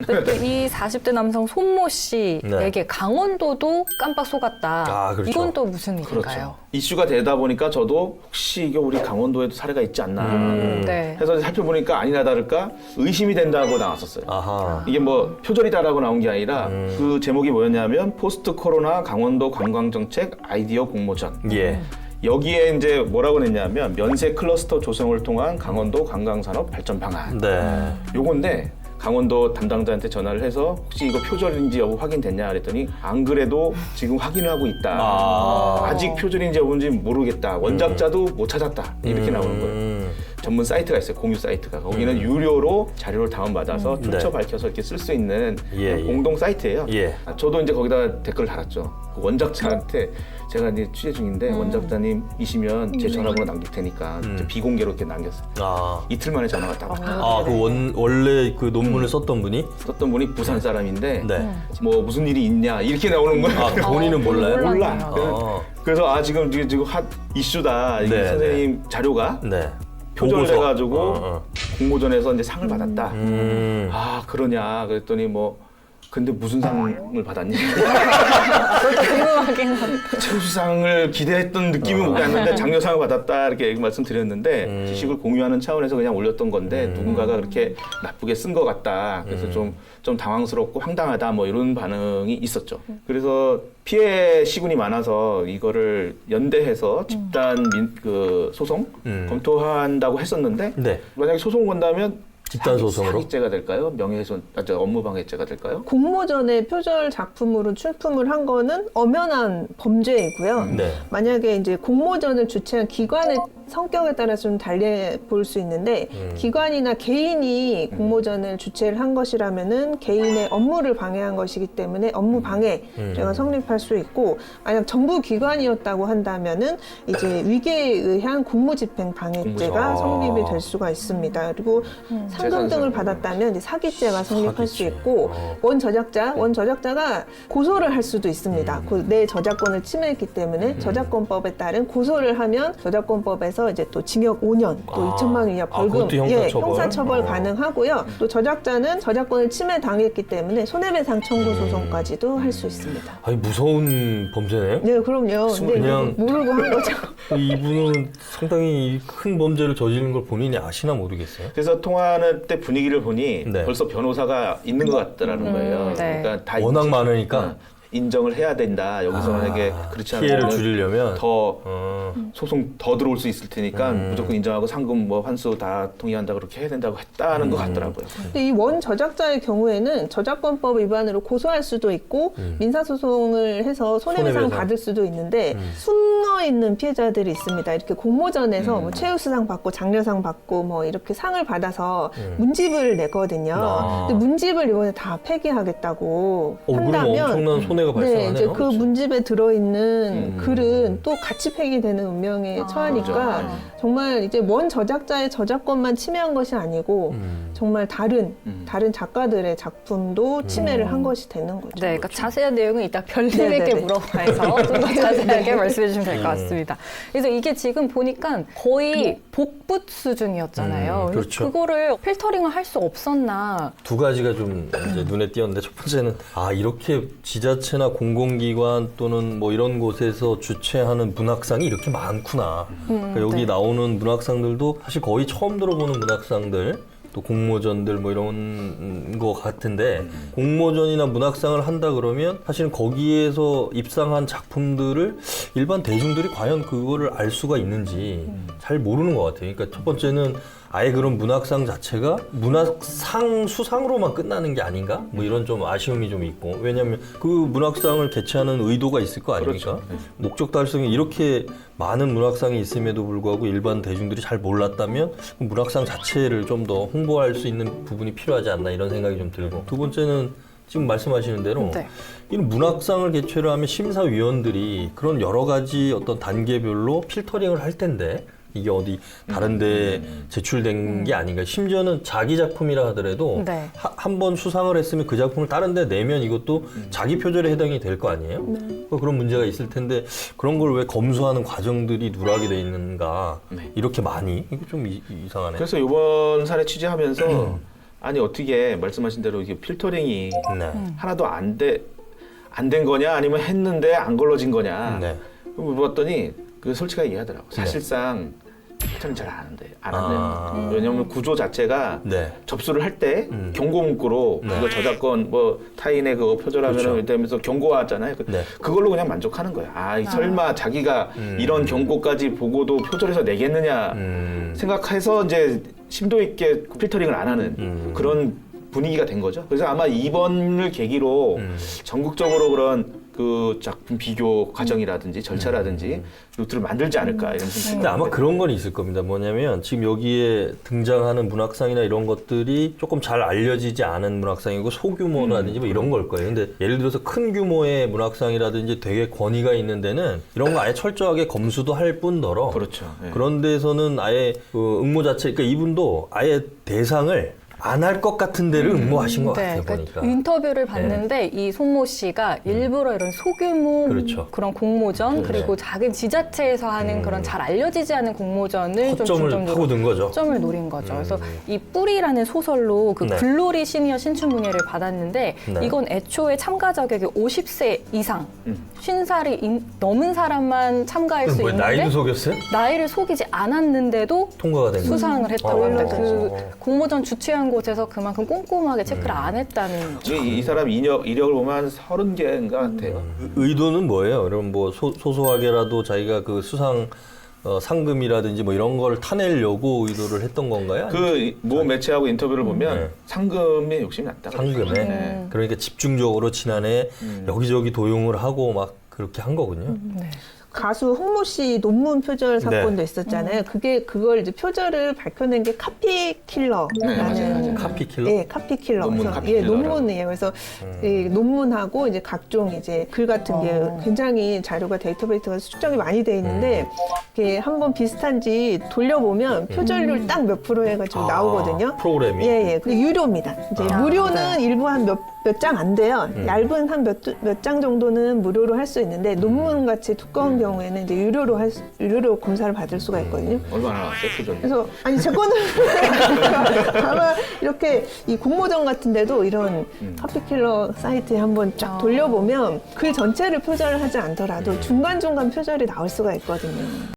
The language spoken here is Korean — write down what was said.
이 40대 남성 손모 씨에게 강원도도 깜빡 속았다. 그렇죠. 이건 또 무슨 일인가요? 그렇죠. 이슈가 되다 보니까 저도 혹시 이게 우리 강원도에도 사례가 있지 않나 네. 해서 살펴보니까 아니나 다를까 의심이 된다고 나왔었어요. 아하. 이게 뭐 표절이다라고 나온 게 아니라 그 제목이 뭐였냐면 포스트 코로나 강원도 관광정책 아이디어 공모전. 예. 여기에 이제 뭐라고 냈냐면 면세 클러스터 조성을 통한 강원도 관광산업 발전 방안. 네. 요건데 강원도 담당자한테 전화를 해서 혹시 이거 표절인지 여부 확인됐냐 그랬더니 안 그래도 지금 확인을 하고 있다. 아직 표절인지 여부인지 모르겠다. 원작자도 못 찾았다. 이렇게 나오는 거예요. 전문 사이트가 있어요. 공유 사이트가. 거기는 유료로 자료를 다운받아서 출처 네. 밝혀서 이렇게 쓸 수 있는 예. 공동 사이트예요. 예. 저도 이제 거기다 댓글을 달았죠. 그 원작자한테 제가 이제 취재 중인데 원작자님이시면 제 전화번호 남길 테니까 이제 비공개로 이렇게 남겼어요. 이틀 만에 전화가 딱 왔다. 원래 그 논문을 썼던 분이? 썼던 분이 부산 사람인데 네. 뭐 무슨 일이 있냐 이렇게 나오는 거예요. 본인은 몰라요? 몰라. 그래서 지금 핫 이슈다. 이게 네, 선생님 자료가 네. 표절돼가지고 공모전에서 이제 상을 받았다. 음. 그러냐 그랬더니 뭐 근데 무슨 상을 받았니? 궁금하긴 한데. 최우수상을 기대했던 느낌이 오지 않는데 장려상을 받았다 이렇게 말씀드렸는데 지식을 공유하는 차원에서 그냥 올렸던 건데 누군가가 그렇게 나쁘게 쓴 것 같다. 그래서 좀 당황스럽고 황당하다 뭐 이런 반응이 있었죠. 그래서 피해 시군이 많아서 이거를 연대해서 집단 소송 검토한다고 했었는데 네. 만약에 소송 건다면 집단 소송으로? 사기죄가 될까요? 명예훼손, 업무방해죄가 될까요? 공모전에 표절 작품으로 출품을 한 거는 엄연한 범죄이고요. 네. 만약에 이제 공모전을 주최한 기관의 성격에 따라서 좀 달리 볼 수 있는데 기관이나 개인이 공모전을 주최를 한 것이라면은 개인의 업무를 방해한 것이기 때문에 업무 방해죄가 성립할 수 있고 만약 정부 기관이었다고 한다면은 이제 위계에 의한 공무집행 방해죄가 성립이 될 수가 있습니다. 그리고 상금 등을 받았다면 이제 사기죄가 성립할 수 있고 원 저작자가 고소를 할 수도 있습니다. 내 저작권을 침해했기 때문에 저작권법에 따른 고소를 하면 저작권법에서 이제 또 징역 5년, 또 2천만 원 이하 벌금, 그것도 형사처벌? 형사처벌 가능하고요. 또 저작자는 저작권을 침해당했기 때문에 손해배상 청구 소송까지도 할 수 있습니다. 아니 무서운 범죄네요? 네, 그럼요. 근데 그냥- 모르고 한 거죠. 이분은 상당히 큰 범죄를 저지른 걸 본인이 아시나 모르겠어요. 그래서 통화하는 때 분위기를 보니 네. 벌써 변호사가 있는 것 같다라는 거예요. 네. 그러니까 다 워낙 많으니까 인정을 해야 된다. 여기서 만약에 그렇지 피해를 않으면 줄이려면 더 소송 더 들어올 수 있을 테니까 무조건 인정하고 상금 뭐 환수 다 통일한다 그렇게 해야 된다고 했다는 것 같더라고요. 근데 이 원 저작자의 경우에는 저작권법 위반으로 고소할 수도 있고 민사소송을 해서 손해배상 손해배상. 받을 수도 있는데 숨어 있는 피해자들이 있습니다. 이렇게 공모전에서 뭐 최우수상 받고 장려상 받고 뭐 이렇게 상을 받아서 문집을 내거든요. 근데 문집을 이번에 다 폐기하겠다고 그럼 한다면 엄청난 손해가 발생하네요. 이제 그 문집에 들어있는 글은 또 같이 폐기되는 운명에 처하니까 정말 이제 원 저작자의 저작권만 침해한 것이 아니고 정말 다른 작가들의 작품도 침해를 한 것이 되는 거죠. 네, 그러니까 자세한 내용은 이따 별님에게 네네네. 물어봐서 좀 더 자세하게 말씀해 주시면 될 것 같습니다. 그래서 이게 지금 보니까 거의 복붙 수준이었잖아요. 그렇죠. 그거를 필터링을 할 수 없었나. 두 가지가 좀 이제 눈에 띄었는데 첫 번째는 이렇게 지자체나 공공기관 또는 뭐 이런 곳에서 주최하는 문학상이 이렇게 많구나. 그러니까 여기 네. 나오는 문학상들도 사실 거의 처음 들어보는 문학상들 또 공모전들 뭐 이런 거 같은데 공모전이나 문학상을 한다 그러면 사실은 거기에서 입상한 작품들을 일반 대중들이 과연 그거를 알 수가 있는지 잘 모르는 것 같아요. 그러니까 첫 번째는 아예 그런 문학상 자체가 문학상 수상으로만 끝나는 게 아닌가? 뭐 이런 좀 아쉬움이 좀 있고. 왜냐하면 그 문학상을 개최하는 의도가 있을 거 아닙니까? 그렇죠. 목적 달성에 이렇게 많은 문학상이 있음에도 불구하고 일반 대중들이 잘 몰랐다면 그 문학상 자체를 좀 더 홍보할 수 있는 부분이 필요하지 않나 이런 생각이 좀 들고. 두 번째는 지금 말씀하시는 대로 네. 이런 문학상을 개최를 하면 심사위원들이 그런 여러 가지 어떤 단계별로 필터링을 할 텐데 이게 어디 다른 데 제출된 게 아닌가. 심지어는 자기 작품이라 하더라도 네. 한 번 수상을 했으면 그 작품을 다른 데 내면 이것도 자기 표절에 해당이 될 거 아니에요? 그런 문제가 있을 텐데 그런 걸 왜 검수하는 과정들이 누락이 돼 있는가. 이렇게 많이? 이거 좀 이상하네. 그래서 이번 사례 취재하면서 아니 어떻게 말씀하신 대로 이게 필터링이 네. 하나도 안 된 거냐 아니면 했는데 안 걸러진 거냐 네. 물어봤더니 그 솔직하게 얘기하더라고. 사실상 필터링 잘 안 한대. 안 한대요. 아. 왜냐면 구조 자체가 네. 접수를 할 때 경고 문구로 네. 이거 저작권 뭐 타인의 그거 표절하면 그렇죠. 되면서 경고하잖아요. 네. 그걸로 그냥 만족하는 거야. 설마 자기가 이런 경고까지 보고도 표절해서 내겠느냐 생각해서 이제 심도 있게 필터링을 안 하는 그런 분위기가 된 거죠. 그래서 아마 이번을 계기로 전국적으로 그런 그 작품 비교 과정이라든지 절차라든지 루트를 만들지 않을까 이런 생각이 근데 아마 그런 건 있을 겁니다. 뭐냐면 지금 여기에 등장하는 문학상이나 이런 것들이 조금 잘 알려지지 않은 문학상이고 소규모라든지 뭐 이런 걸 거예요. 근데 예를 들어서 큰 규모의 문학상이라든지 되게 권위가 있는 데는 이런 거 아예 철저하게 검수도 할 뿐더러 그렇죠. 예. 그런 데서는 아예 그 응모 자체, 그러니까 이분도 아예 대상을 안 할 것 같은 데를 응모하신 것 같아요, 보니까. 인터뷰를 봤는데 이 손모 씨가 일부러 이런 소규모 그렇죠. 그런 공모전 그리고 작은 지자체에서 하는 그런 잘 알려지지 않은 공모전을 좀 허점을 중점적으로 파고든 거죠. 허점을 노린 거죠. 그래서 이 뿌리라는 소설로 그 네. 글로리 시니어 신춘문예를 받았는데 네. 이건 애초에 참가 자격이 50세 이상 50살이 넘은 사람만 참가할 수 뭐 있는데 나이도 속였어요? 나이를 속이지 않았는데도 통과가 된 거죠. 수상을 했다고 합니다. 어. 그 공모전 주최한 곳에서 그만큼 꼼꼼하게 체크를 안 했다는. 이 사람 이력을 보면 한 30개인가 같아요. 의도는 뭐예요? 그럼 뭐 소소하게라도 자기가 그 수상 상금이라든지 뭐 이런 걸 타내려고 의도를 했던 건가요? 그 모 매체하고 인터뷰를 보면 네. 상금에 욕심이 났다. 상금에. 네. 그러니까 집중적으로 지난해 여기저기 도용을 하고 막 그렇게 한 거군요. 네. 가수 홍모 씨 논문 표절 사건도 있었잖아요. 그걸 이제 표절을 밝혀낸 게 카피킬러라는 카피킬러? 예, 카피킬러. 논문 그래서 카피킬러라고. 논문이에요. 그래서 이 논문하고 이제 각종 이제 글 같은 게 굉장히 자료가 데이터베이스가 수정이 많이 돼 있는데 이게 한번 비슷한지 돌려보면 표절률 딱 몇 프로 해가지고 나오거든요. 프로그램이. 예, 예. 그리고 유료입니다. 이제 무료는 일부 한 몇 장 안 돼요. 얇은 한 몇 장 정도는 무료로 할 수 있는데 논문 같이 두꺼운 경우에는 이제 유료로 검사를 받을 수가 있거든요. 얼마나 나왔어요, 표절? 그래서 아니 제 거는 아마 이렇게 이 공모전 같은데도 이런 카피킬러 사이트에 한번 쫙 돌려보면 글 전체를 표절을 하지 않더라도 중간중간 표절이 나올 수가 있거든요.